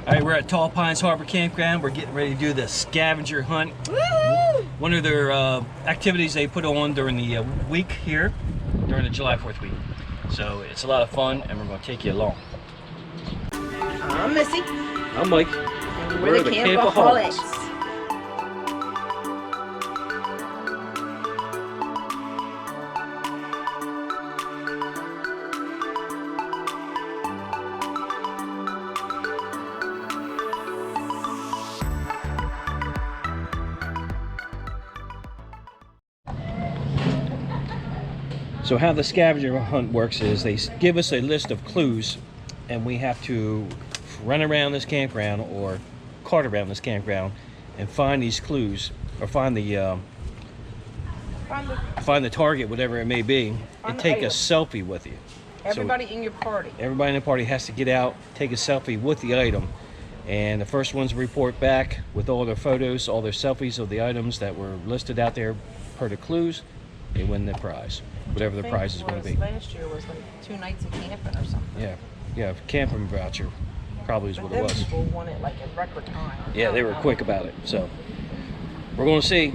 All right, we're at Tall Pines Harbor Campground. We're getting ready to do the scavenger hunt. One of their activities they put on during the week here, during the July 4th week. So it's a lot of fun, and we're going to take you along. I'm Missy. I'm Mike. And we're the Campoholics. So how the scavenger hunt works is they give us a list of clues, and we have to run around this campground or cart around this campground and find these clues, or find the target, whatever it may be, and take a selfie with you. Everybody in your party. Everybody in the party has to get out, take a selfie with the item, and the first ones report back with all their photos, all their selfies of the items that were listed out there per the clues. They win the prize, whatever the prize is going to be. Last year was like 2 nights of camping or something. Yeah, camping voucher probably is what it was. People won it like in record time. Yeah, they were quick about it. So we're going to see.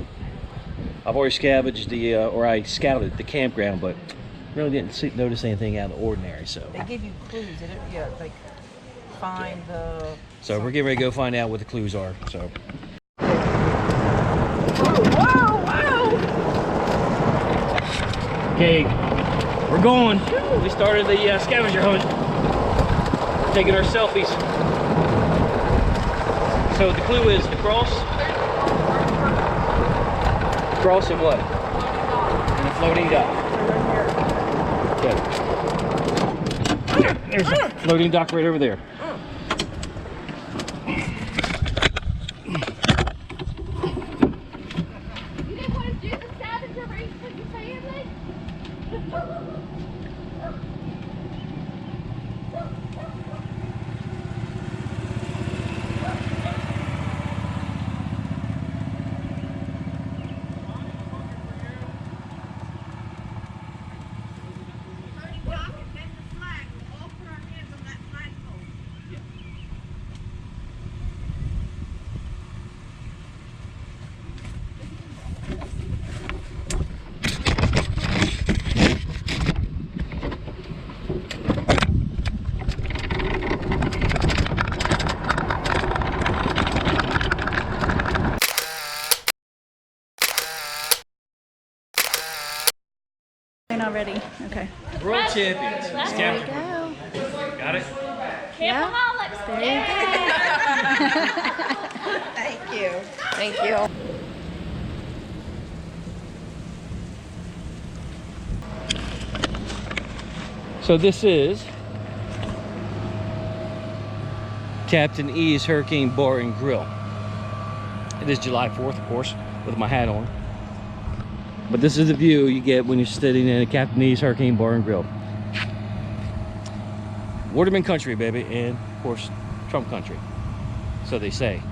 I've already scavenged I scouted the campground, but really didn't notice anything out of the ordinary. So they give you clues. Like find the. So we're getting ready to go find out what the clues are. So. Whoa! Okay, we're going. We started the scavenger hunt. Taking our selfies. So the clue is the cross. Cross and what? And a floating dock. Okay. There's a floating dock right over there. Already. Okay. World champions. There we go. Got it? Campoholics. There you go. Thank you. So this is Captain E's Hurricane Bar and Grill. It is July 4th, of course, with my hat on. But this is the view you get when you're sitting in a Captain E's Hurricane Bar and Grill. Waterman country, baby, and of course, Trump country. So they say.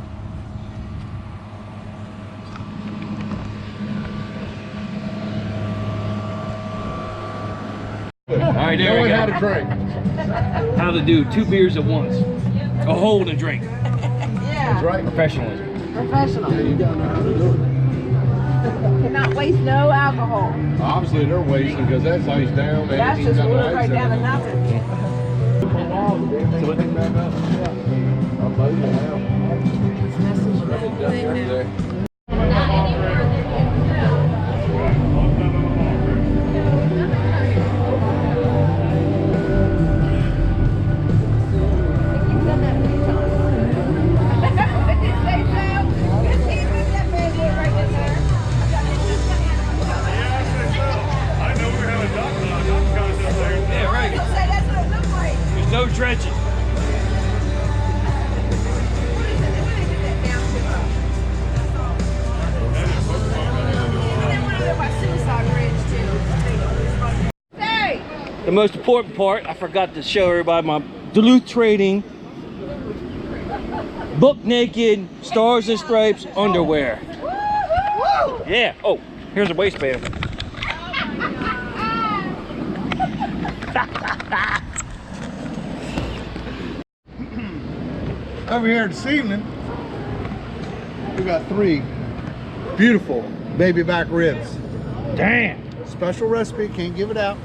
Alright, there we go. How to drink. How to do 2 beers at once. A hold and drink. Yeah. That's right. Professionalism. Professional. Yeah, you gotta know how to do it. Cannot waste no alcohol. Obviously, they're wasting because that's ice down. Man. That's just water right down to nothing. No dredging. The most important part, I forgot to show everybody my Duluth Trading Book Naked Stars and Stripes underwear. Yeah. Oh, here's a waistband. Over here this evening, we got 3 beautiful baby back ribs. Damn. Special recipe, can't give it out.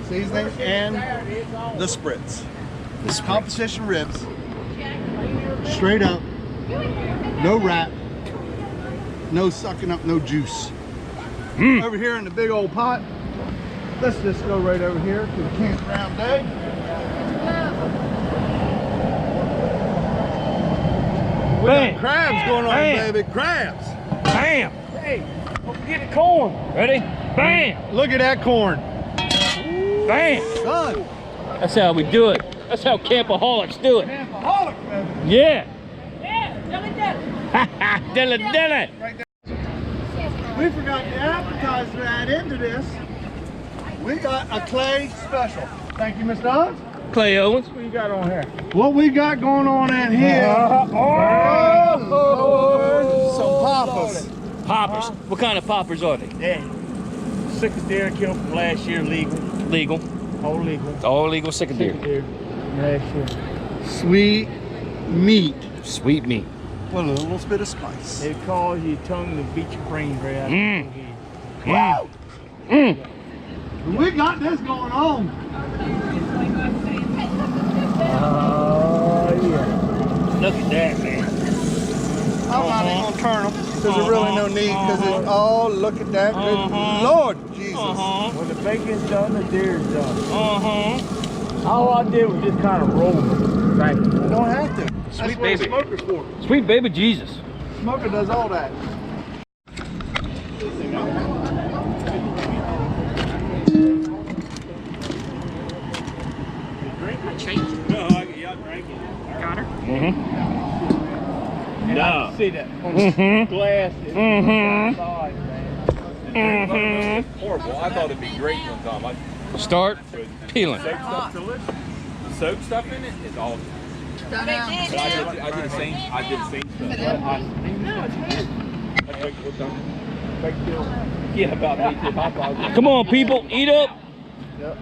Seasoning and the spritz. This competition ribs. Straight up, no wrap, no sucking up, no juice. Over here in the big old pot, let's just go right over here to the campground day. We got crabs going on, baby, crabs. Bam. Hey, don't forget the corn. Ready? Bam. Look at that corn. Bam. Son. That's how we do it. That's how Campoholics do it. Campoholics, baby. Yeah. Dilly dilly. We forgot to advertise to add into this. We got a clay special. Thank you, Mr. Owens. Clay Owens. What you got on here? What we got going on in here? Some poppers. Poppers. What kind of poppers are they? Yeah. 6 deer killed from last year, legal. Legal. All legal. All legal sick of deer. Deer last year. Sweet meat. Sweet meat. With a little bit of spice. It calls your tongue to beat your brains right out. Wow. We got this going on. Oh, yeah. Look at that, man. I'm not even gonna turn them because there's really no need. Because oh, look at that, good Lord Jesus! When the bacon's done, the deer's done. All I did was just kind of roll it. Right. You don't have to. Sweet That's what baby. a smoker's for. Sweet baby Jesus. Smoker does all that. No. See that on the glass. Horrible. I thought it'd be great one time. Start peeling. The soap stuff in it is awesome. But I did the same stuff. Yeah, about me too. Come on, people, eat up. No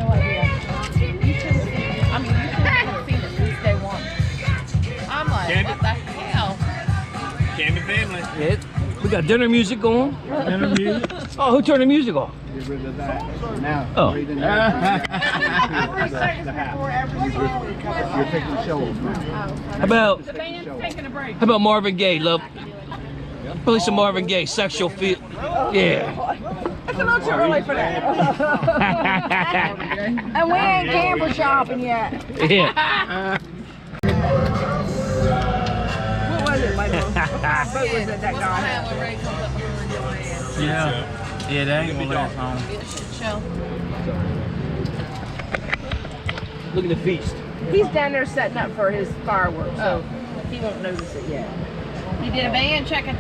idea. You should have seen it since day one. I'm like, what the hell? Camden family. We got dinner music going. Dinner music. Oh, who turned the music off? Get rid of that. Now. Oh. You're taking the show off. How about Marvin Gaye, love? Play some Marvin Gaye, sexual feel. Yeah. It's a little too early for that. And we ain't camper shopping yet. Yeah. What was it, Michael? What was it that guy had? Yeah. Yeah, that ain't gonna last long. Look at the feast. He's down there setting up for his fireworks, so he won't notice it yet. He did a band check at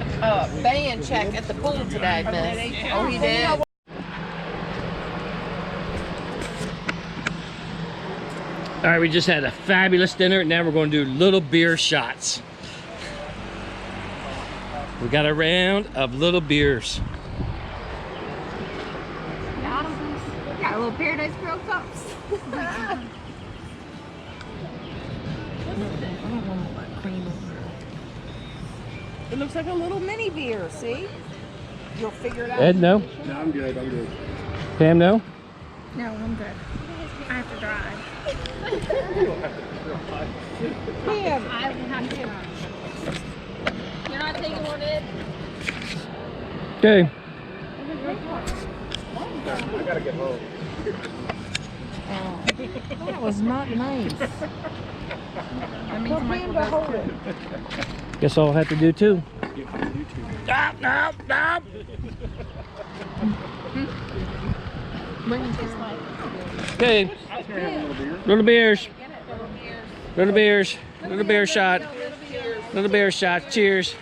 the pool today, miss. Oh, he did? All right, we just had a fabulous dinner. Now we're going to do little beer shots. We got a round of little beers. Got a little Paradise Grill cups. It looks like a little mini beer, see? You'll figure it out. Ed, no? No, I'm good. I'm good. Pam, no? No, I'm good. I have to drive. Pam, I will have to drive. You're not taking one, Ed? Okay. I gotta get home. that was not nice. That means Michael does too. Guess I'll have to do too. Stop, stop, stop. Okay. Little beers. Little beers. Little beer shot. Little beer shot. Cheers.